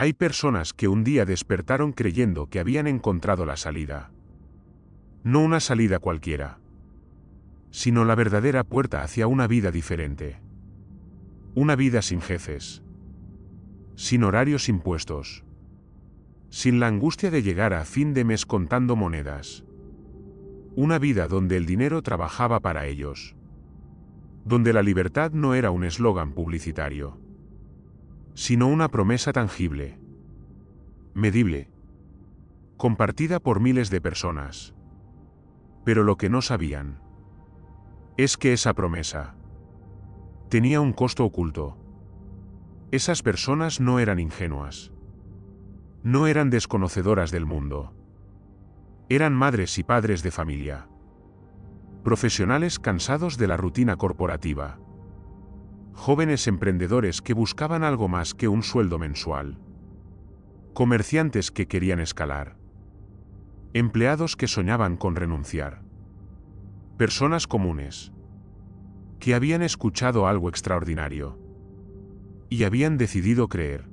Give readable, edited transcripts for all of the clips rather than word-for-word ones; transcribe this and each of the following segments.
Hay personas que un día despertaron creyendo que habían encontrado la salida. No una salida cualquiera, sino la verdadera puerta hacia una vida diferente. Una vida sin jefes, sin horarios impuestos, sin la angustia de llegar a fin de mes contando monedas. Una vida donde el dinero trabajaba para ellos. Donde la libertad no era un eslogan publicitario, sino una promesa tangible, medible, compartida por miles de personas. Pero lo que no sabían es que esa promesa tenía un costo oculto. Esas personas no eran ingenuas. No eran desconocedoras del mundo. Eran madres y padres de familia. Profesionales cansados de la rutina corporativa. Jóvenes emprendedores que buscaban algo más que un sueldo mensual. Comerciantes que querían escalar. Empleados que soñaban con renunciar. Personas comunes que habían escuchado algo extraordinario y habían decidido creer.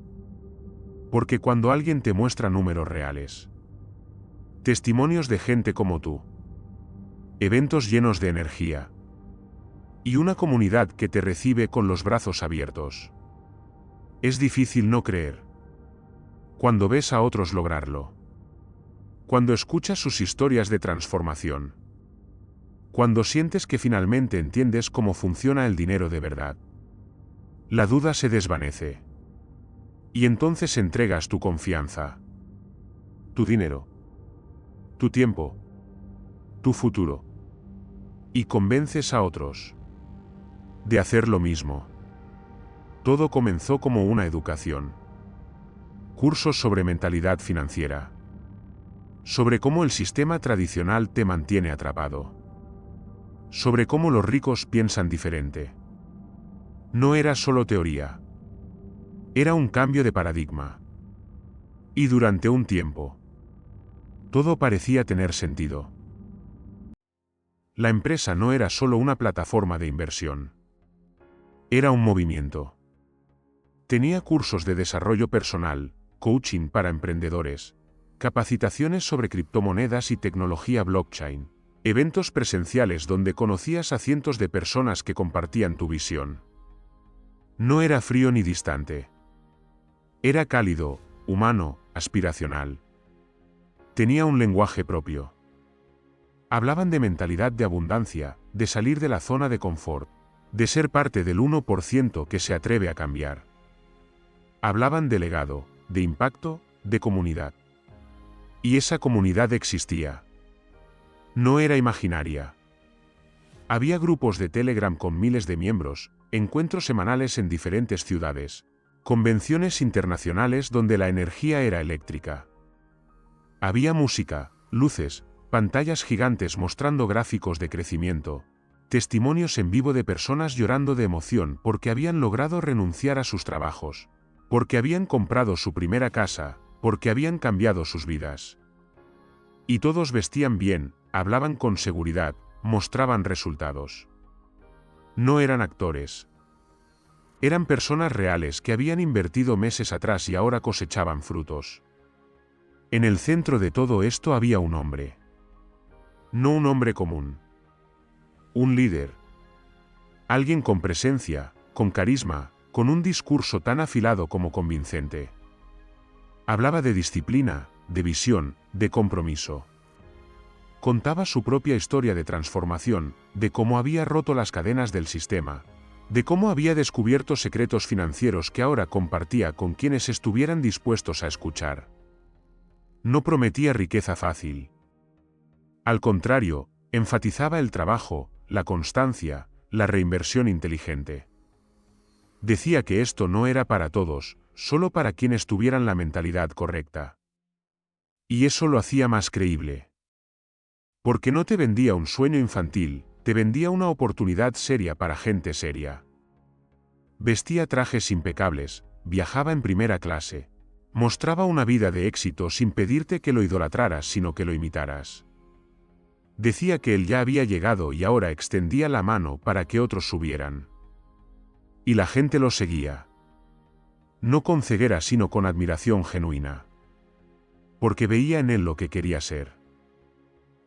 Porque cuando alguien te muestra números reales, testimonios de gente como tú, eventos llenos de energía y una comunidad que te recibe con los brazos abiertos, es difícil no creer. Cuando ves a otros lograrlo, cuando escuchas sus historias de transformación, cuando sientes que finalmente entiendes cómo funciona el dinero de verdad, la duda se desvanece. Y entonces entregas tu confianza, tu dinero, tu tiempo, tu futuro, y convences a otros de hacer lo mismo. Todo comenzó como una educación. Cursos sobre mentalidad financiera. Sobre cómo el sistema tradicional te mantiene atrapado. Sobre cómo los ricos piensan diferente. No era solo teoría. Era un cambio de paradigma. Y durante un tiempo, todo parecía tener sentido. La empresa no era solo una plataforma de inversión. Era un movimiento. Tenía cursos de desarrollo personal, coaching para emprendedores, capacitaciones sobre criptomonedas y tecnología blockchain, eventos presenciales donde conocías a cientos de personas que compartían tu visión. No era frío ni distante. Era cálido, humano, aspiracional. Tenía un lenguaje propio. Hablaban de mentalidad de abundancia, de salir de la zona de confort, de ser parte del 1% que se atreve a cambiar. Hablaban de legado, de impacto, de comunidad. Y esa comunidad existía. No era imaginaria. Había grupos de Telegram con miles de miembros, encuentros semanales en diferentes ciudades, convenciones internacionales donde la energía era eléctrica. Había música, luces, pantallas gigantes mostrando gráficos de crecimiento, testimonios en vivo de personas llorando de emoción porque habían logrado renunciar a sus trabajos, porque habían comprado su primera casa, porque habían cambiado sus vidas. Y todos vestían bien, hablaban con seguridad, mostraban resultados. No eran actores. Eran personas reales que habían invertido meses atrás y ahora cosechaban frutos. En el centro de todo esto había un hombre. No un hombre común. Un líder. Alguien con presencia, con carisma, con un discurso tan afilado como convincente. Hablaba de disciplina, de visión, de compromiso. Contaba su propia historia de transformación, de cómo había roto las cadenas del sistema, de cómo había descubierto secretos financieros que ahora compartía con quienes estuvieran dispuestos a escuchar. No prometía riqueza fácil. Al contrario, enfatizaba el trabajo, la constancia, la reinversión inteligente. Decía que esto no era para todos, solo para quienes tuvieran la mentalidad correcta. Y eso lo hacía más creíble. Porque no te vendía un sueño infantil, te vendía una oportunidad seria para gente seria. Vestía trajes impecables, viajaba en primera clase, mostraba una vida de éxito sin pedirte que lo idolatraras sino que lo imitaras. Decía que él ya había llegado y ahora extendía la mano para que otros subieran. Y la gente lo seguía. No con ceguera sino con admiración genuina. Porque veía en él lo que quería ser.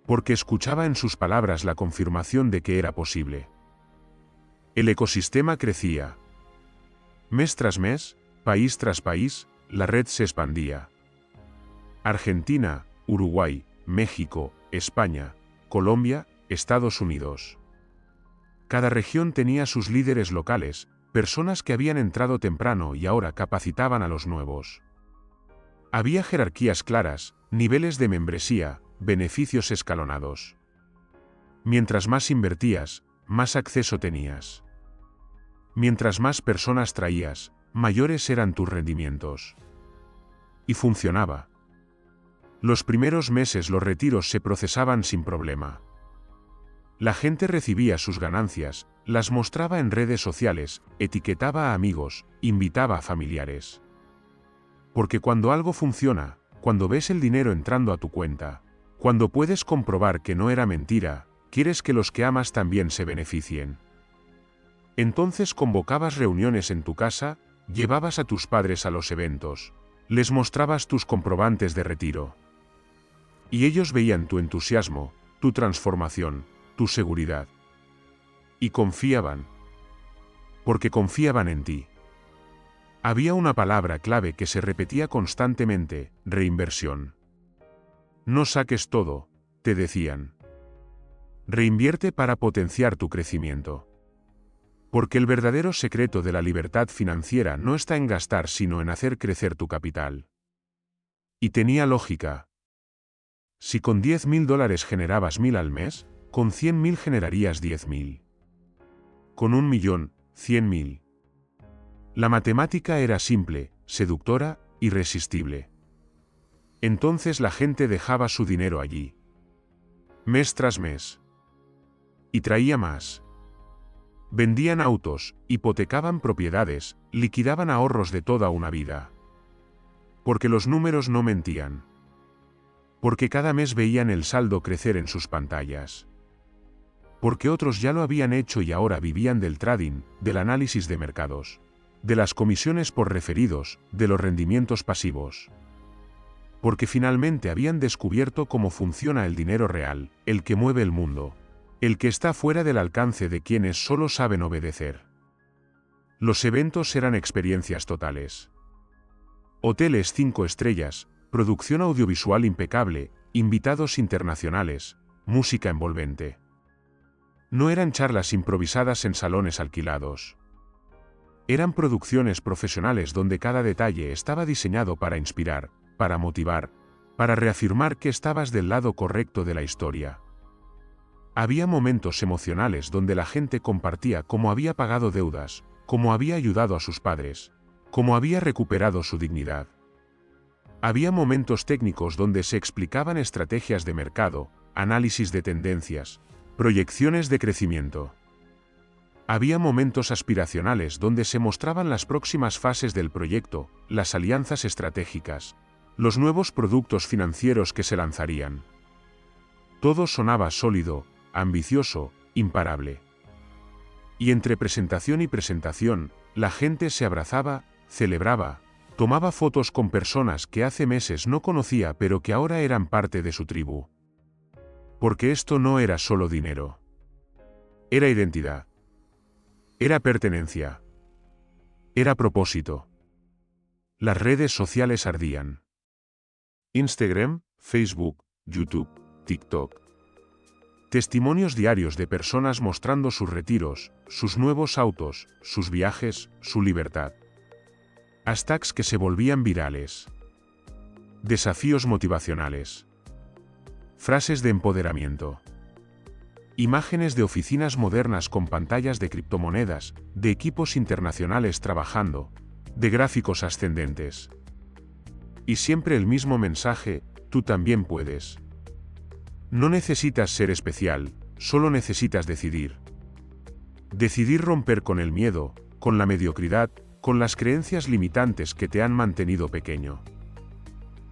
Porque escuchaba en sus palabras la confirmación de que era posible. El ecosistema crecía. Mes tras mes, país tras país, la red se expandía. Argentina, Uruguay, México, España, Colombia, Estados Unidos. Cada región tenía sus líderes locales, personas que habían entrado temprano y ahora capacitaban a los nuevos. Había jerarquías claras, niveles de membresía, beneficios escalonados. Mientras más invertías, más acceso tenías. Mientras más personas traías, mayores eran tus rendimientos. Y funcionaba. Los primeros meses los retiros se procesaban sin problema. La gente recibía sus ganancias, las mostraba en redes sociales, etiquetaba a amigos, invitaba a familiares. Porque cuando algo funciona, cuando ves el dinero entrando a tu cuenta, cuando puedes comprobar que no era mentira, quieres que los que amas también se beneficien. Entonces convocabas reuniones en tu casa, llevabas a tus padres a los eventos, les mostrabas tus comprobantes de retiro. Y ellos veían tu entusiasmo, tu transformación, tu seguridad. Y confiaban. Porque confiaban en ti. Había una palabra clave que se repetía constantemente: reinversión. No saques todo, te decían. Reinvierte para potenciar tu crecimiento. Porque el verdadero secreto de la libertad financiera no está en gastar sino en hacer crecer tu capital. Y tenía lógica. Si con $10.000 generabas 1.000 al mes, con 100.000 generarías 10.000. Con 1.000.000, 100.000. La matemática era simple, seductora, irresistible. Entonces la gente dejaba su dinero allí. Mes tras mes. Y traía más. Vendían autos, hipotecaban propiedades, liquidaban ahorros de toda una vida. Porque los números no mentían. Porque cada mes veían el saldo crecer en sus pantallas. Porque otros ya lo habían hecho y ahora vivían del trading, del análisis de mercados, de las comisiones por referidos, de los rendimientos pasivos. Porque finalmente habían descubierto cómo funciona el dinero real, el que mueve el mundo, el que está fuera del alcance de quienes solo saben obedecer. Los eventos eran experiencias totales. Hoteles 5 estrellas, producción audiovisual impecable, invitados internacionales, música envolvente. No eran charlas improvisadas en salones alquilados. Eran producciones profesionales donde cada detalle estaba diseñado para inspirar, para motivar, para reafirmar que estabas del lado correcto de la historia. Había momentos emocionales donde la gente compartía cómo había pagado deudas, cómo había ayudado a sus padres, cómo había recuperado su dignidad. Había momentos técnicos donde se explicaban estrategias de mercado, análisis de tendencias, proyecciones de crecimiento. Había momentos aspiracionales donde se mostraban las próximas fases del proyecto, las alianzas estratégicas, los nuevos productos financieros que se lanzarían. Todo sonaba sólido, ambicioso, imparable. Y entre presentación y presentación, la gente se abrazaba, celebraba, tomaba fotos con personas que hace meses no conocía pero que ahora eran parte de su tribu. Porque esto no era solo dinero. Era identidad. Era pertenencia. Era propósito. Las redes sociales ardían. Instagram, Facebook, YouTube, TikTok. Testimonios diarios de personas mostrando sus retiros, sus nuevos autos, sus viajes, su libertad. Hashtags que se volvían virales. Desafíos motivacionales. Frases de empoderamiento. Imágenes de oficinas modernas con pantallas de criptomonedas, de equipos internacionales trabajando, de gráficos ascendentes. Y siempre el mismo mensaje: tú también puedes. No necesitas ser especial, solo necesitas decidir. Decidir romper con el miedo, con la mediocridad, con las creencias limitantes que te han mantenido pequeño.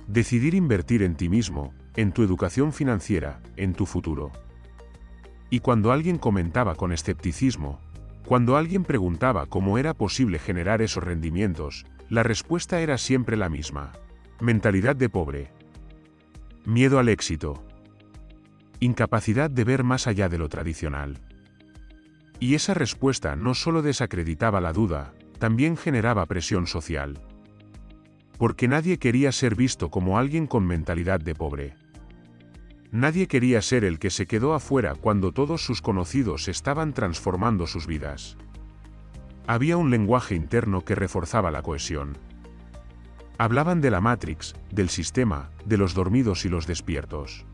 Decidir invertir en ti mismo, en tu educación financiera, en tu futuro. Y cuando alguien comentaba con escepticismo, cuando alguien preguntaba cómo era posible generar esos rendimientos, La respuesta era siempre la misma. Mentalidad de pobre. Miedo al éxito. Incapacidad de ver más allá de lo tradicional. Y esa respuesta no solo desacreditaba la duda, también generaba presión social. Porque nadie quería ser visto como alguien con mentalidad de pobre. Nadie quería ser el que se quedó afuera cuando todos sus conocidos estaban transformando sus vidas. Había un lenguaje interno que reforzaba la cohesión. Hablaban de la Matrix, del sistema, de los dormidos y los despiertos.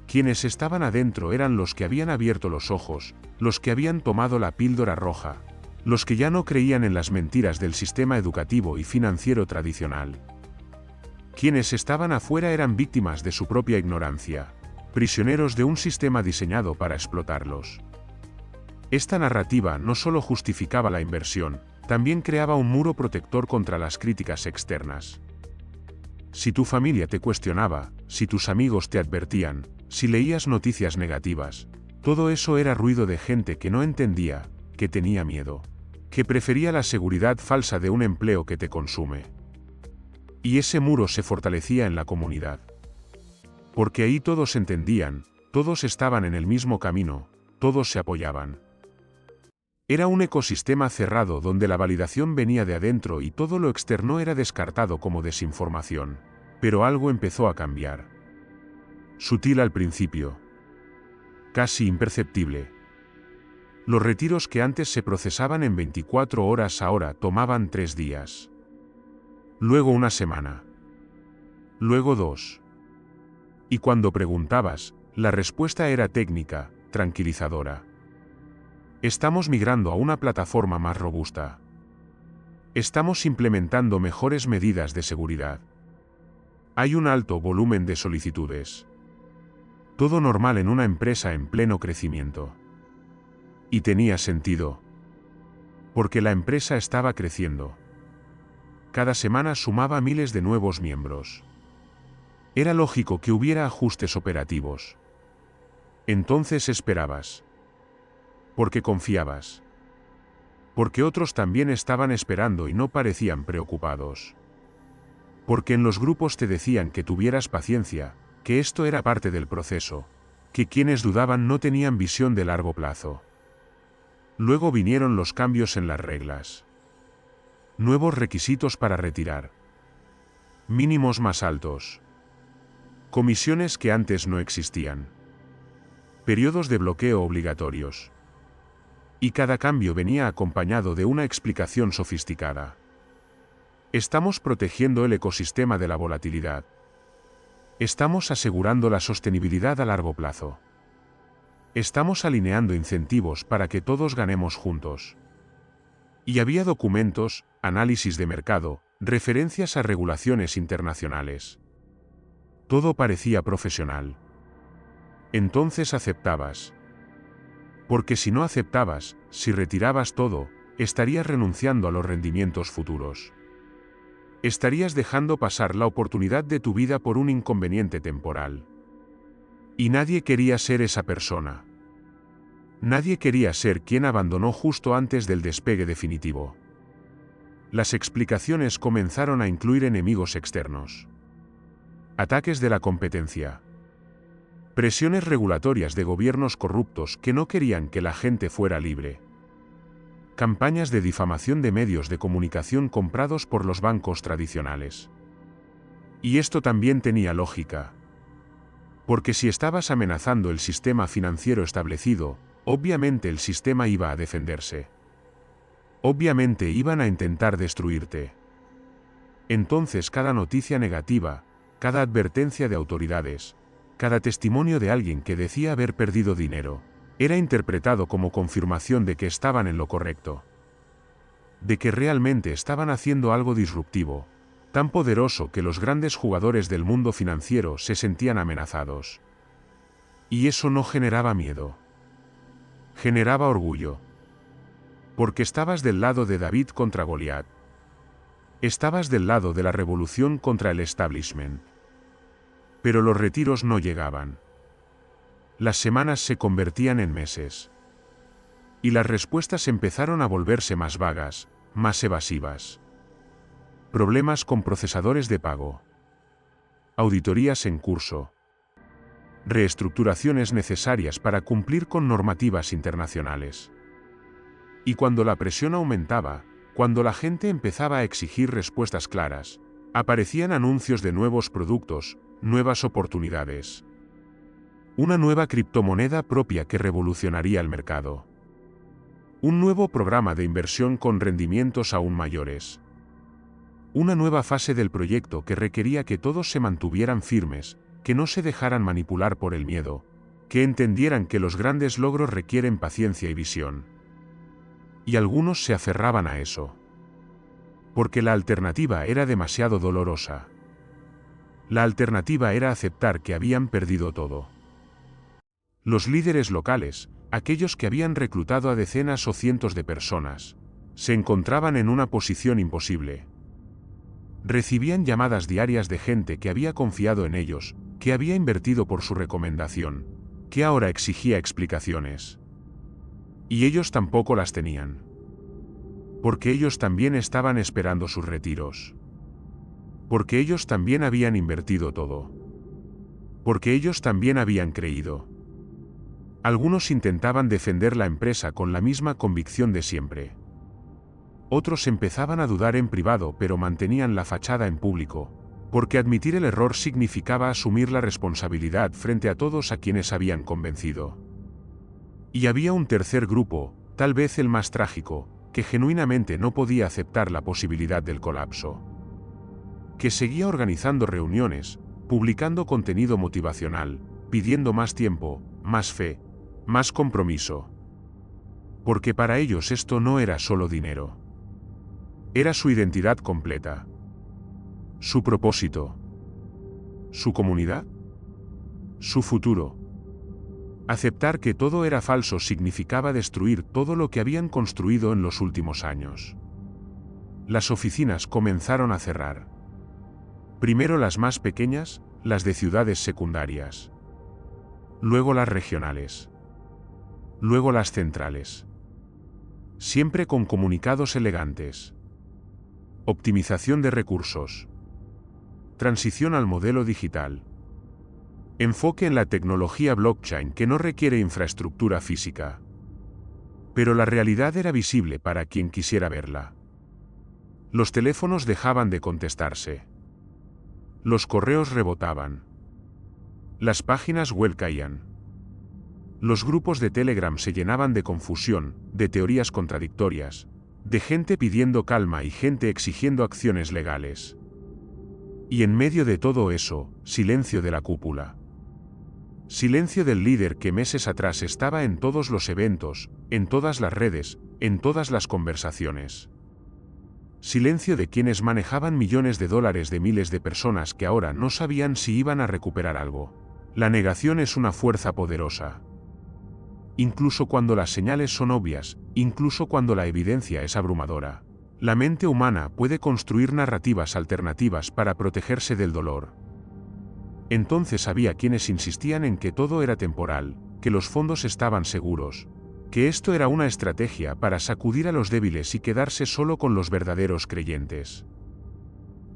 Quienes estaban adentro eran los que habían abierto los ojos, los que habían tomado la píldora roja, los que ya no creían en las mentiras del sistema educativo y financiero tradicional. Quienes estaban afuera eran víctimas de su propia ignorancia, prisioneros de un sistema diseñado para explotarlos. Esta narrativa no solo justificaba la inversión, también creaba un muro protector contra las críticas externas. Si tu familia te cuestionaba, si tus amigos te advertían, si leías noticias negativas, todo eso era ruido de gente que no entendía, que tenía miedo, que prefería la seguridad falsa de un empleo que te consume. Y ese muro se fortalecía en la comunidad. Porque ahí todos entendían, todos estaban en el mismo camino, todos se apoyaban. Era un ecosistema cerrado donde la validación venía de adentro y todo lo externo era descartado como desinformación. Pero algo empezó a cambiar. Sutil al principio. Casi imperceptible. Los retiros que antes se procesaban en 24 horas ahora tomaban 3 días. Luego una semana. Luego 2. Y cuando preguntabas, la respuesta era técnica, tranquilizadora. Estamos migrando a una plataforma más robusta. Estamos implementando mejores medidas de seguridad. Hay un alto volumen de solicitudes. Todo normal en una empresa en pleno crecimiento. Y tenía sentido. Porque la empresa estaba creciendo. Cada semana sumaba miles de nuevos miembros. Era lógico que hubiera ajustes operativos. Entonces esperabas. Porque confiabas. Porque otros también estaban esperando y no parecían preocupados. Porque en los grupos te decían que tuvieras paciencia, que esto era parte del proceso, que quienes dudaban no tenían visión de largo plazo. Luego vinieron los cambios en las reglas. Nuevos requisitos para retirar. Mínimos más altos. Comisiones que antes no existían. Periodos de bloqueo obligatorios. Y cada cambio venía acompañado de una explicación sofisticada. Estamos protegiendo el ecosistema de la volatilidad. Estamos asegurando la sostenibilidad a largo plazo. Estamos alineando incentivos para que todos ganemos juntos. Y había documentos, análisis de mercado, referencias a regulaciones internacionales. Todo parecía profesional. Entonces aceptabas. Porque si no aceptabas, si retirabas todo, estarías renunciando a los rendimientos futuros. Estarías dejando pasar la oportunidad de tu vida por un inconveniente temporal. Y nadie quería ser esa persona. Nadie quería ser quien abandonó justo antes del despegue definitivo. Las explicaciones comenzaron a incluir enemigos externos. Ataques de la competencia. Presiones regulatorias de gobiernos corruptos que no querían que la gente fuera libre. Campañas de difamación de medios de comunicación comprados por los bancos tradicionales. Y esto también tenía lógica. Porque si estabas amenazando el sistema financiero establecido, obviamente el sistema iba a defenderse. Obviamente iban a intentar destruirte. Entonces cada noticia negativa, cada advertencia de autoridades, cada testimonio de alguien que decía haber perdido dinero, era interpretado como confirmación de que estaban en lo correcto. De que realmente estaban haciendo algo disruptivo, tan poderoso que los grandes jugadores del mundo financiero se sentían amenazados. Y eso no generaba miedo. Generaba orgullo. Porque estabas del lado de David contra Goliat. Estabas del lado de la revolución contra el establishment. Pero los retiros no llegaban. Las semanas se convertían en meses. Y las respuestas empezaron a volverse más vagas, más evasivas. Problemas con procesadores de pago. Auditorías en curso. Reestructuraciones necesarias para cumplir con normativas internacionales. Y cuando la presión aumentaba, cuando la gente empezaba a exigir respuestas claras, aparecían anuncios de nuevos productos, nuevas oportunidades. Una nueva criptomoneda propia que revolucionaría el mercado. Un nuevo programa de inversión con rendimientos aún mayores. Una nueva fase del proyecto que requería que todos se mantuvieran firmes, que no se dejaran manipular por el miedo, que entendieran que los grandes logros requieren paciencia y visión. Y algunos se aferraban a eso. Porque la alternativa era demasiado dolorosa. La alternativa era aceptar que habían perdido todo. Los líderes locales, aquellos que habían reclutado a decenas o cientos de personas, se encontraban en una posición imposible. Recibían llamadas diarias de gente que había confiado en ellos, que había invertido por su recomendación, que ahora exigía explicaciones. Y ellos tampoco las tenían. Porque ellos también estaban esperando sus retiros. Porque ellos también habían invertido todo. Porque ellos también habían creído. Algunos intentaban defender la empresa con la misma convicción de siempre. Otros empezaban a dudar en privado pero mantenían la fachada en público, porque admitir el error significaba asumir la responsabilidad frente a todos a quienes habían convencido. Y había un tercer grupo, tal vez el más trágico, que genuinamente no podía aceptar la posibilidad del colapso. Que seguía organizando reuniones, publicando contenido motivacional, pidiendo más tiempo, más fe, más compromiso. Porque para ellos esto no era solo dinero. Era su identidad completa. Su propósito. Su comunidad. Su futuro. Aceptar que todo era falso significaba destruir todo lo que habían construido en los últimos años. Las oficinas comenzaron a cerrar. Primero las más pequeñas, las de ciudades secundarias. Luego las regionales. Luego las centrales. Siempre con comunicados elegantes. Optimización de recursos. Transición al modelo digital. Enfoque en la tecnología blockchain que no requiere infraestructura física. Pero la realidad era visible para quien quisiera verla. Los teléfonos dejaban de contestarse. Los correos rebotaban. Las páginas web caían. Los grupos de Telegram se llenaban de confusión, de teorías contradictorias, de gente pidiendo calma y gente exigiendo acciones legales. Y en medio de todo eso, silencio de la cúpula. Silencio del líder que meses atrás estaba en todos los eventos, en todas las redes, en todas las conversaciones. Silencio de quienes manejaban millones de dólares de miles de personas que ahora no sabían si iban a recuperar algo. La negación es una fuerza poderosa. Incluso cuando las señales son obvias, incluso cuando la evidencia es abrumadora. La mente humana puede construir narrativas alternativas para protegerse del dolor. Entonces había quienes insistían en que todo era temporal, que los fondos estaban seguros, que esto era una estrategia para sacudir a los débiles y quedarse solo con los verdaderos creyentes.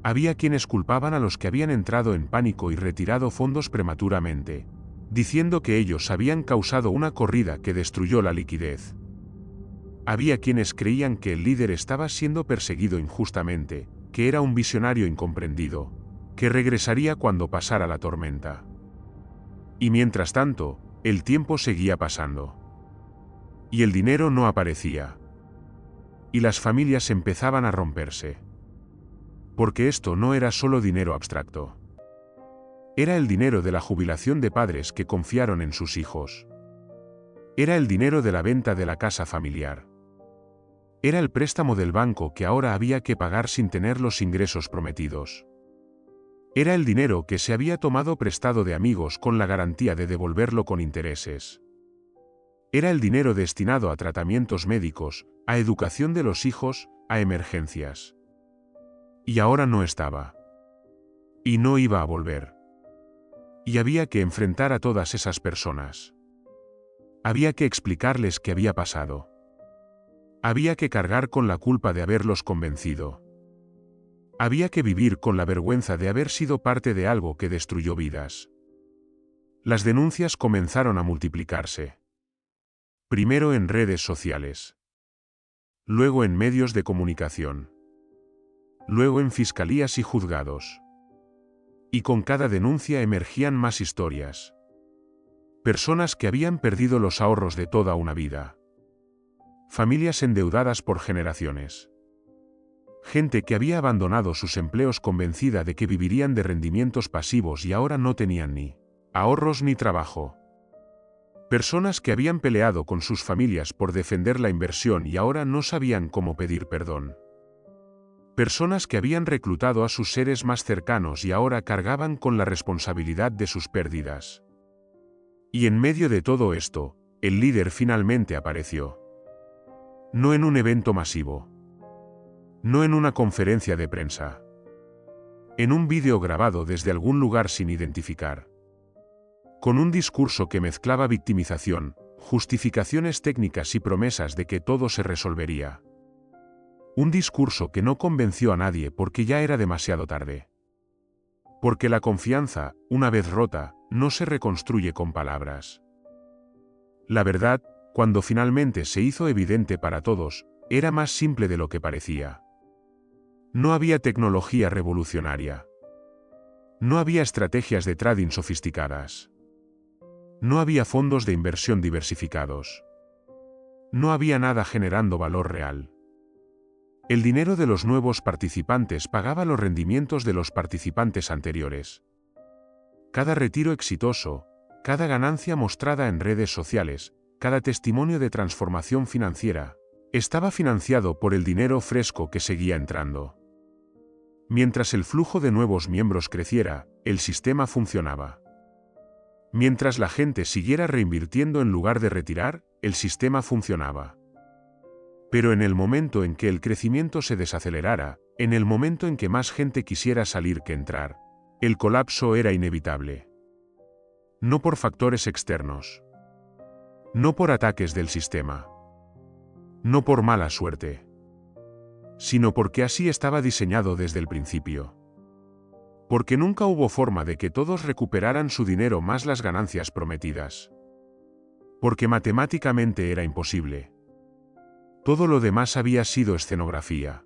Había quienes culpaban a los que habían entrado en pánico y retirado fondos prematuramente, diciendo que ellos habían causado una corrida que destruyó la liquidez. Había quienes creían que el líder estaba siendo perseguido injustamente, que era un visionario incomprendido, que regresaría cuando pasara la tormenta. Y mientras tanto, el tiempo seguía pasando. Y el dinero no aparecía. Y las familias empezaban a romperse. Porque esto no era solo dinero abstracto. Era el dinero de la jubilación de padres que confiaron en sus hijos. Era el dinero de la venta de la casa familiar. Era el préstamo del banco que ahora había que pagar sin tener los ingresos prometidos. Era el dinero que se había tomado prestado de amigos con la garantía de devolverlo con intereses. Era el dinero destinado a tratamientos médicos, a educación de los hijos, a emergencias. Y ahora no estaba. Y no iba a volver. Y había que enfrentar a todas esas personas. Había que explicarles qué había pasado. Había que cargar con la culpa de haberlos convencido. Había que vivir con la vergüenza de haber sido parte de algo que destruyó vidas. Las denuncias comenzaron a multiplicarse. Primero en redes sociales. Luego en medios de comunicación. Luego en fiscalías y juzgados. Y con cada denuncia emergían más historias. Personas que habían perdido los ahorros de toda una vida. Familias endeudadas por generaciones. Gente que había abandonado sus empleos convencida de que vivirían de rendimientos pasivos y ahora no tenían ni ahorros ni trabajo. Personas que habían peleado con sus familias por defender la inversión y ahora no sabían cómo pedir perdón. Personas que habían reclutado a sus seres más cercanos y ahora cargaban con la responsabilidad de sus pérdidas. Y en medio de todo esto, el líder finalmente apareció. No en un evento masivo. No en una conferencia de prensa. En un vídeo grabado desde algún lugar sin identificar. Con un discurso que mezclaba victimización, justificaciones técnicas y promesas de que todo se resolvería. Un discurso que no convenció a nadie porque ya era demasiado tarde. Porque la confianza, una vez rota, no se reconstruye con palabras. La verdad, cuando finalmente se hizo evidente para todos, era más simple de lo que parecía. No había tecnología revolucionaria. No había estrategias de trading sofisticadas. No había fondos de inversión diversificados. No había nada generando valor real. El dinero de los nuevos participantes pagaba los rendimientos de los participantes anteriores. Cada retiro exitoso, cada ganancia mostrada en redes sociales, cada testimonio de transformación financiera, estaba financiado por el dinero fresco que seguía entrando. Mientras el flujo de nuevos miembros creciera, el sistema funcionaba. Mientras la gente siguiera reinvirtiendo en lugar de retirar, el sistema funcionaba. Pero en el momento en que el crecimiento se desacelerara, en el momento en que más gente quisiera salir que entrar, el colapso era inevitable. No por factores externos. No por ataques del sistema. No por mala suerte. Sino porque así estaba diseñado desde el principio. Porque nunca hubo forma de que todos recuperaran su dinero más las ganancias prometidas. Porque matemáticamente era imposible. Todo lo demás había sido escenografía.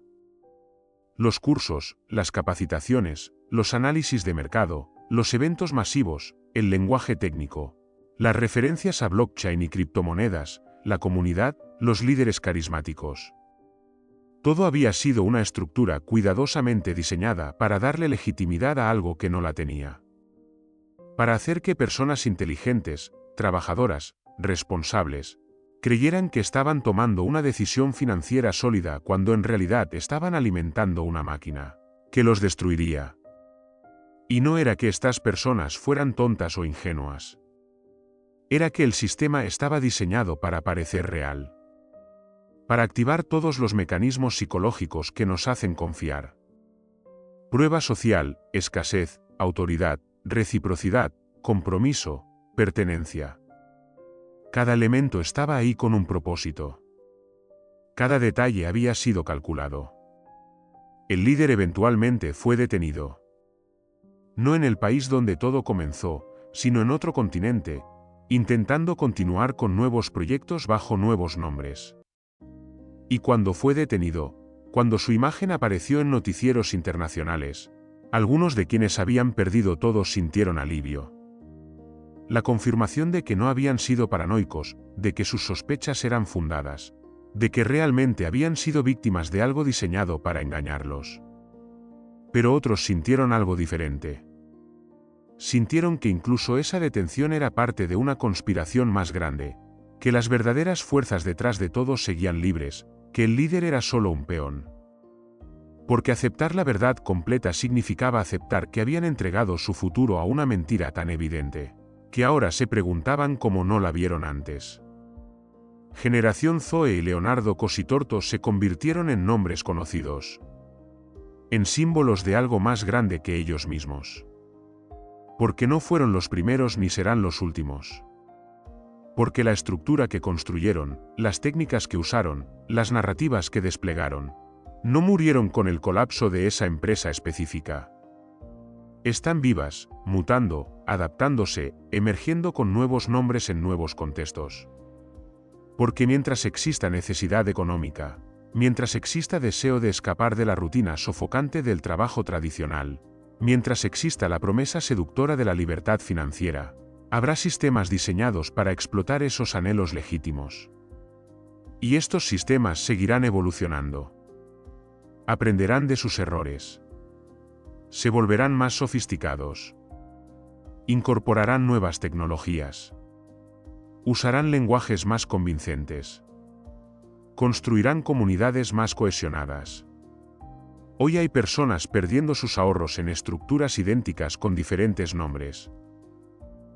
Los cursos, las capacitaciones, los análisis de mercado, los eventos masivos, el lenguaje técnico, las referencias a blockchain y criptomonedas, la comunidad, los líderes carismáticos. Todo había sido una estructura cuidadosamente diseñada para darle legitimidad a algo que no la tenía. Para hacer que personas inteligentes, trabajadoras, responsables, creyeran que estaban tomando una decisión financiera sólida cuando en realidad estaban alimentando una máquina que los destruiría. Y no era que estas personas fueran tontas o ingenuas. Era que el sistema estaba diseñado para parecer real. Para activar todos los mecanismos psicológicos que nos hacen confiar. Prueba social, escasez, autoridad, reciprocidad, compromiso, pertenencia. Cada elemento estaba ahí con un propósito. Cada detalle había sido calculado. El líder eventualmente fue detenido. No en el país donde todo comenzó, sino en otro continente, intentando continuar con nuevos proyectos bajo nuevos nombres. Y cuando fue detenido, cuando su imagen apareció en noticieros internacionales, algunos de quienes habían perdido todo sintieron alivio. La confirmación de que no habían sido paranoicos, de que sus sospechas eran fundadas, de que realmente habían sido víctimas de algo diseñado para engañarlos. Pero otros sintieron algo diferente. Sintieron que incluso esa detención era parte de una conspiración más grande, que las verdaderas fuerzas detrás de todo seguían libres, que el líder era solo un peón. Porque aceptar la verdad completa significaba aceptar que habían entregado su futuro a una mentira tan evidente, que ahora se preguntaban cómo no la vieron antes. Generación Zoe y Leonardo Cositorto se convirtieron en nombres conocidos. En símbolos de algo más grande que ellos mismos. Porque no fueron los primeros ni serán los últimos. Porque la estructura que construyeron, las técnicas que usaron, las narrativas que desplegaron, No murieron con el colapso de esa empresa específica. Están vivas, mutando, adaptándose, emergiendo con nuevos nombres en nuevos contextos. Porque mientras exista necesidad económica, mientras exista deseo de escapar de la rutina sofocante del trabajo tradicional, mientras exista la promesa seductora de la libertad financiera, habrá sistemas diseñados para explotar esos anhelos legítimos. Y estos sistemas seguirán evolucionando. Aprenderán de sus errores. Se volverán más sofisticados. Incorporarán nuevas tecnologías. Usarán lenguajes más convincentes. Construirán comunidades más cohesionadas. Hoy hay personas perdiendo sus ahorros en estructuras idénticas con diferentes nombres.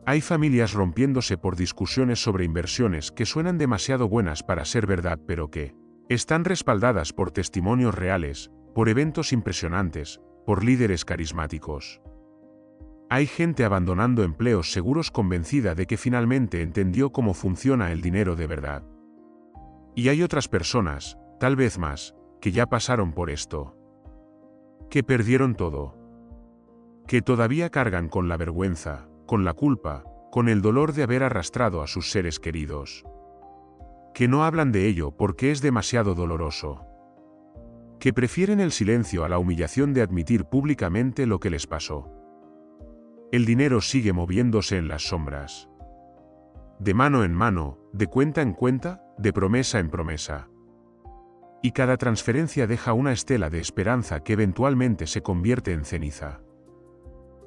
Hay familias rompiéndose por discusiones sobre inversiones que suenan demasiado buenas para ser verdad, pero que están respaldadas por testimonios reales, por eventos impresionantes, por líderes carismáticos. Hay gente abandonando empleos seguros convencida de que finalmente entendió cómo funciona el dinero de verdad. Y hay otras personas, tal vez más, que ya pasaron por esto. Que perdieron todo. Que todavía cargan con la vergüenza, con la culpa, con el dolor de haber arrastrado a sus seres queridos. Que no hablan de ello porque es demasiado doloroso. Que prefieren el silencio a la humillación de admitir públicamente lo que les pasó. El dinero sigue moviéndose en las sombras. De mano en mano, de cuenta en cuenta, de promesa en promesa. Y cada transferencia deja una estela de esperanza que eventualmente se convierte en ceniza.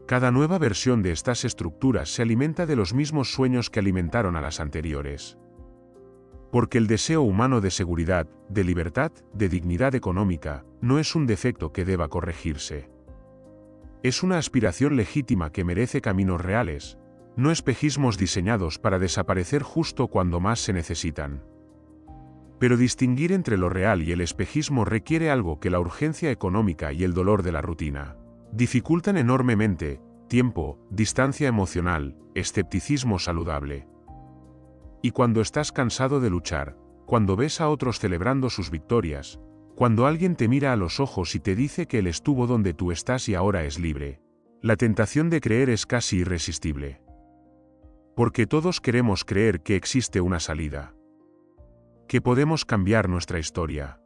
Cada nueva versión de estas estructuras se alimenta de los mismos sueños que alimentaron a las anteriores. Porque el deseo humano de seguridad, de libertad, de dignidad económica, no es un defecto que deba corregirse. Es una aspiración legítima que merece caminos reales, no espejismos diseñados para desaparecer justo cuando más se necesitan. Pero distinguir entre lo real y el espejismo requiere algo que la urgencia económica y el dolor de la rutina dificultan enormemente: tiempo, distancia emocional, escepticismo saludable. Y cuando estás cansado de luchar, cuando ves a otros celebrando sus victorias, cuando alguien te mira a los ojos y te dice que él estuvo donde tú estás y ahora es libre, la tentación de creer es casi irresistible. Porque todos queremos creer que existe una salida. Que podemos cambiar nuestra historia.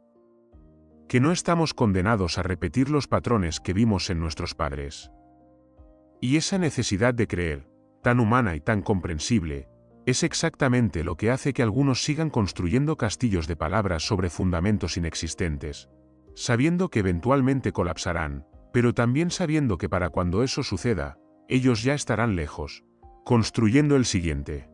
Que no estamos condenados a repetir los patrones que vimos en nuestros padres. Y esa necesidad de creer, tan humana y tan comprensible, es exactamente lo que hace que algunos sigan construyendo castillos de palabras sobre fundamentos inexistentes, sabiendo que eventualmente colapsarán, pero también sabiendo que para cuando eso suceda, ellos ya estarán lejos, construyendo el siguiente.